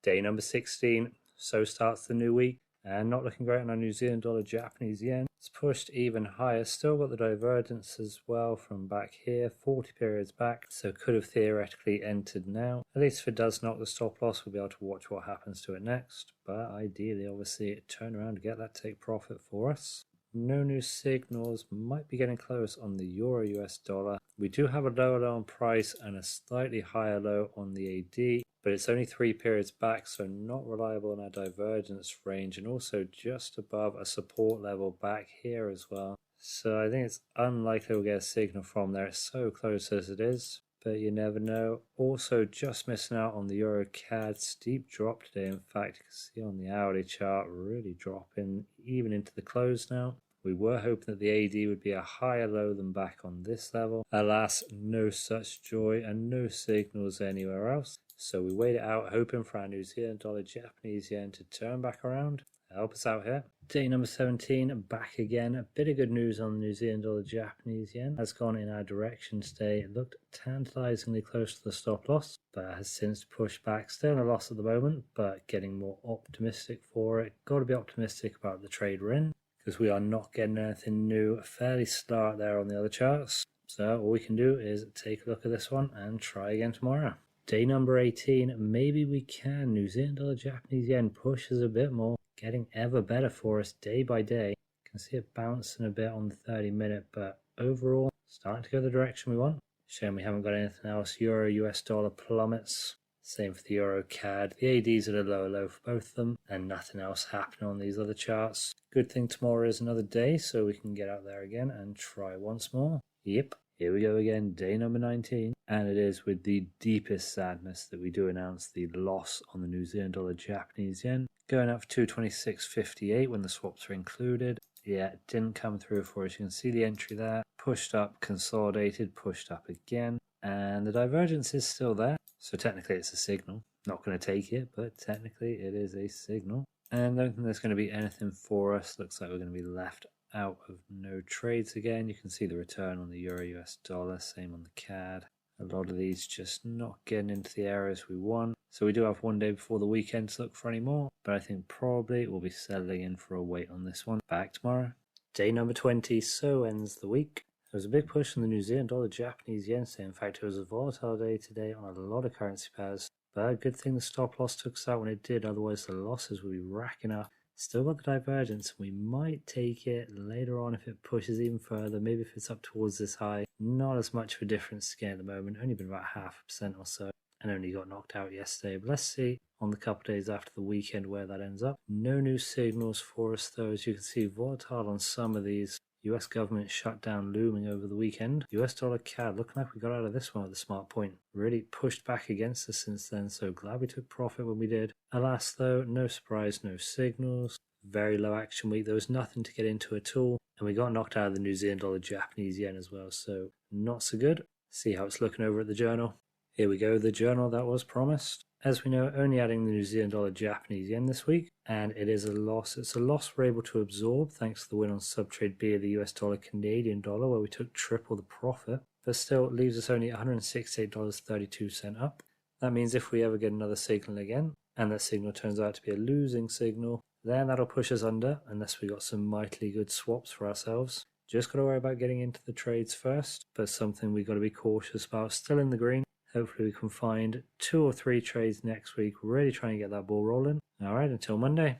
Day number 16, so starts the new week, and not looking great on our New Zealand dollar, Japanese yen. It's pushed even higher, still got the divergence as well from back here, 40 periods back, so could have theoretically entered now. At least if it does knock the stop loss, we'll be able to watch what happens to it next, but ideally obviously it turn around to get that take profit for us. No new signals, might be getting close on the Euro US dollar. We do have a lower low on price and a slightly higher low on the AD, but it's only 3 periods back, so not reliable in our divergence range, and also just above a support level back here as well. So I think it's unlikely we'll get a signal from there. It's so close as it is, but you never know. Also just missing out on the Euro CAD, steep drop today. In fact, you can see on the hourly chart really dropping even into the close now. We were hoping that the AD would be a higher low than back on this level. Alas, no such joy and no signals anywhere else. So we wait it out, hoping for our New Zealand dollar, Japanese yen to turn back around. Help us out here. Day number 17, back again. A bit of good news on the New Zealand dollar, Japanese yen. Has gone in our direction today. It looked tantalizingly close to the stop loss, but has since pushed back. Still a loss at the moment, but getting more optimistic for it. Got to be optimistic about the trade we're in, because we are not getting anything new. Fairly slow out there on the other charts. So all we can do is take a look at this one and try again tomorrow. Day number 18, maybe we can. New Zealand dollar, Japanese yen pushes a bit more, getting ever better for us day by day. You can see it bouncing a bit on the 30-minute, but overall starting to go the direction we want. Shame we haven't got anything else. Euro US dollar plummets. Same for the Euro CAD. The AD's at a lower low for both of them, and nothing else happening on these other charts. Good thing tomorrow is another day, so we can get out there again and try once more. Yep. Here we go again, day number 19, and it is with the deepest sadness that we do announce the loss on the New Zealand dollar, Japanese yen, going up for 226.58 when the swaps are included. Yeah, it didn't come through for us. You can see the entry there, pushed up, consolidated, pushed up again, and the divergence is still there. So technically it's a signal. Not going to take it, but technically it is a signal. And I don't think there's going to be anything for us. Looks like we're going to be left out of no trades again. You can see the return on the Euro US dollar, same on the CAD. A lot of these just not getting into the areas we want. So we do have one day before the weekend to look for any more, but I think probably we'll be settling in for a wait on this one. Back tomorrow. Day number 20, so ends the week. There was a big push on the New Zealand dollar, Japanese yen today. In fact, it was a volatile day today on a lot of currency pairs. But good thing the stop loss took us out when it did, otherwise the losses would be racking up. Still got the divergence. We might take it later on if it pushes even further. Maybe if it's up towards this high. Not as much of a difference again at the moment. Only been about 0.5% or so. And only got knocked out yesterday. But let's see on the couple days after the weekend where that ends up. No new signals for us though. As you can see, volatile on some of these. US government shutdown looming over the weekend. US dollar CAD looking like we got out of this one at the smart point. Really pushed back against us since then, so glad we took profit when we did. Alas though, no surprise, no signals. Very low action week. There was nothing to get into at all. And we got knocked out of the New Zealand dollar, Japanese yen as well, so not so good. See how it's looking over at the journal. Here we go, the journal that was promised. As we know, only adding the New Zealand dollar, Japanese yen this week, and it is a loss. It's a loss we're able to absorb thanks to the win on subtrade B of the US dollar, Canadian dollar, where we took triple the profit, but still it leaves us only $168.32 up. That means if we ever get another signal again, and that signal turns out to be a losing signal, then that'll push us under, unless we got some mightily good swaps for ourselves. Just got to worry about getting into the trades first, but something we got to be cautious about. Still in the green. Hopefully we can find 2 or 3 trades next week. Really trying to get that ball rolling. Alright, until Monday.